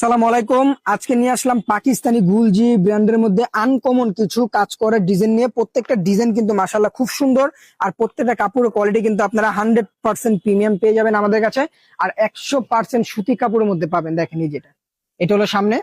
সালাম আলাইকুম। আজকে নিয়ে আসলাম পাকিস্তানি গুলজি ব্র্যান্ডের মধ্যে আনকমন কিছু কাজ করে ডিজাইন নিয়ে। প্রত্যেকটা ডিজাইন কিন্তু মাশাআল্লাহ খুব সুন্দর, আর প্রত্যেকটা কাপড়ের কোয়ালিটি কিন্তু আপনারা 100% প্রিমিয়াম পেয়ে যাবেন আমাদের কাছে। আর 100% সুতি কাপড়ের মধ্যে পাবেন। দেখেন এই যেটা, এটা হলো সামনে,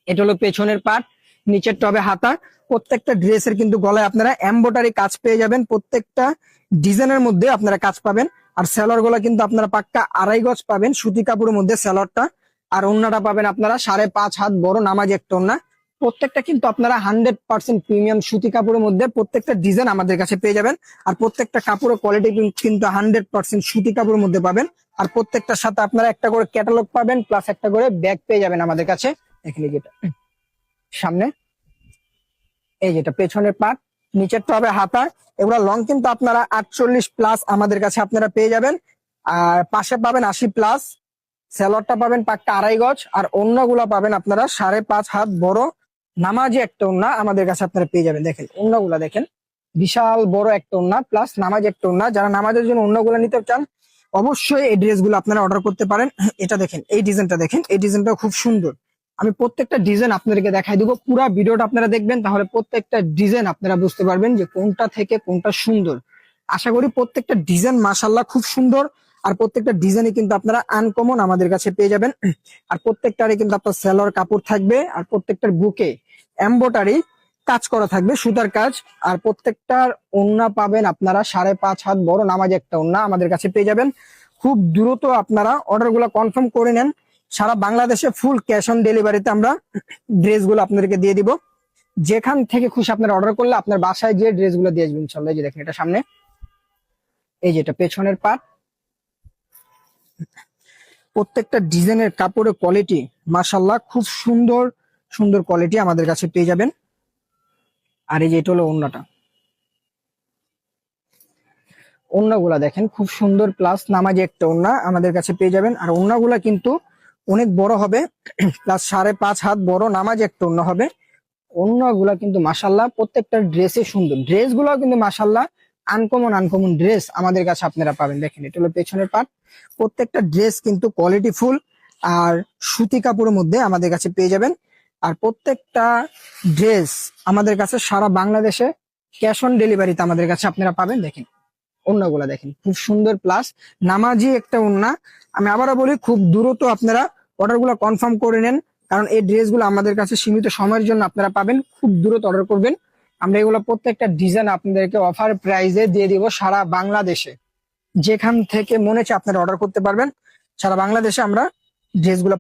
এটা হলো পেছনের পার্ট, নিচের টবে হাতা। প্রত্যেকটা ড্রেসের কিন্তু গলায় আপনারা এমব্রয়ডারি কাজ পেয়ে যাবেন। প্রত্যেকটা ডিজাইনের মধ্যে আপনারা কাজ পাবেন। আর সেলর গুলা কিন্তু আপনারা পাক্কা 2.5 গজ পাবেন সুতি কাপড়ের মধ্যে সেলরটা। আর ওন্নাটা পাবেন আপনারা 5.5 হাত বড় নামাজি একটা ওন্না। প্রত্যেকটা কিন্তু আপনারা 100% প্রিমিয়াম সুতি কাপড়ের মধ্যে প্রত্যেকটা ডিজাইন আমাদের কাছে পেয়ে যাবেন। আর প্রত্যেকটা কাপড়ের কোয়ালিটি কিন্তু 100% সুতি কাপড়ের মধ্যে পাবেন। আর প্রত্যেকটার সাথে আপনারা একটা করে ক্যাটালগ পাবেন, প্লাস একটা করে ব্যাগ পেয়ে যাবেন আমাদের কাছে। এখানে যেটা সামনে, এই যেটা পেছনের পার্ট, নিচের টবে হাতা। এগুলা লং কিন্তু আপনারা 48+ আমাদের কাছে আপনারা পেয়ে যাবেন। আর পাশে পাবেন 80+। সেলরটা পাবেন পাক্কা 2.5 গজ। আর ওন্নাগুলা পাবেন আপনারা 5.5 হাত বড় নামাজি একটা ওন্না আমাদের কাছে আপনারা পেয়ে যাবেন। দেখেন ওন্নাগুলা দেখেন, বিশাল বড় একটা ওন্না প্লাস নামাজি একটা ওন্না। যারা নামাজের জন্য ওন্নাগুলা নিতে চান অবশ্যই এই ড্রেসগুলো আপনারা অর্ডার করতে পারেন। এটা দেখেন, এই ডিজাইনটা দেখেন, এই ডিজাইনটা খুব সুন্দর। আমি প্রত্যেকটা ডিজাইন আপনাদেরকে দেখাই দিব, পুরো ভিডিওটা আপনারা দেখবেন, তাহলে প্রত্যেকটা ডিজাইন আপনারা বুঝতে পারবেন যে কোনটা থেকে কোনটা সুন্দর। আশা করি প্রত্যেকটা ডিজাইন মাশাআল্লাহ খুব সুন্দর। আর প্রত্যেকটা ডিজাইনে কিন্তু আপনারা আনকমন আমাদের কাছে পেয়ে যাবেন। আর প্রত্যেকটারই কিন্তু আপনার সেলর কাপড় থাকবে। আর প্রত্যেকটার বুকে এমব্রয়ডারি কাজ করা থাকবে, সুতার কাজ। আর প্রত্যেকটার ওন্না পাবেন আপনারা 5.5 হাত বড় নামাজি একটা ওন্না আমাদের কাছে পেয়ে যাবেন। খুব দ্রুত আপনারা অর্ডার গুলা কনফার্ম করে নেন। সারা বাংলাদেশে ফুল ক্যাশ অন ডেলিভারিতে আমরা ড্রেসগুলো আপনাদেরকে দিয়ে দিব। যেখান থেকে খুশি আপনারা অর্ডার করলে আপনার বাসায় যে ড্রেসগুলো দিয়ে আসবেন ইনশাআল্লাহ। এই যে দেখেন, এটা সামনে, এই যেটা পেছনের পার্ট। প্রত্যেকটা ডিজাইনের কাপড়ের কোয়ালিটি মাশাআল্লাহ খুব সুন্দর সুন্দর কোয়ালিটি আমাদের কাছে পেয়ে যাবেন। আর এই যে এটা হলো ওন্নাটা, ওন্নাগুলা দেখেন খুব সুন্দর, প্লাস নামাজি একটা ওন্না আমাদের কাছে পেয়ে যাবেন। আর ওন্নাগুলা কিন্তু অনেক বড় হবে, প্লাস 5.5 হাত বড় নামাজি একটা ওন্না হবে। ওন্নাগুলা কিন্তু মাশাআল্লাহ প্রত্যেকটা ড্রেসে সুন্দর। ড্রেসগুলো কিন্তু মাশাআল্লাহ আনকমন আনকমন ড্রেস আমাদের কাছে আপনারা পাবেন। দেখেন এটা হলো পেছনের পার্ট। প্রত্যেকটা ড্রেস কিন্তু কোয়ালিটি ফুল আর সুতি কাপড়ের মধ্যে আমাদের কাছে পেয়ে যাবেন। আর প্রত্যেকটা ড্রেস আমাদের কাছে সারা বাংলাদেশে ক্যাশ অন ডেলিভারিতে আমাদের কাছে আপনারা পাবেন। দেখেন ওন্নাগুলা দেখেন খুব সুন্দর, প্লাস নামাজি একটা ওন্না। আমি আবারও বলি, খুব দ্রুত আপনারা অর্ডারগুলো কনফার্ম করে নেন, কারণ এই ড্রেসগুলো আমাদের কাছে সীমিত সময়ের জন্য আপনারা পাবেন। খুব দ্রুত অর্ডার করবেন। আমরা এগুলো প্রত্যেকটা ডিজাইন আপনাদেরকে অফার প্রাইজে দিয়ে দিব সারা বাংলাদেশে। যেখান থেকে মনে হচ্ছে আপনারা অর্ডার করতে পারবেন, সারা বাংলাদেশে আমরা ড্রেসগুলো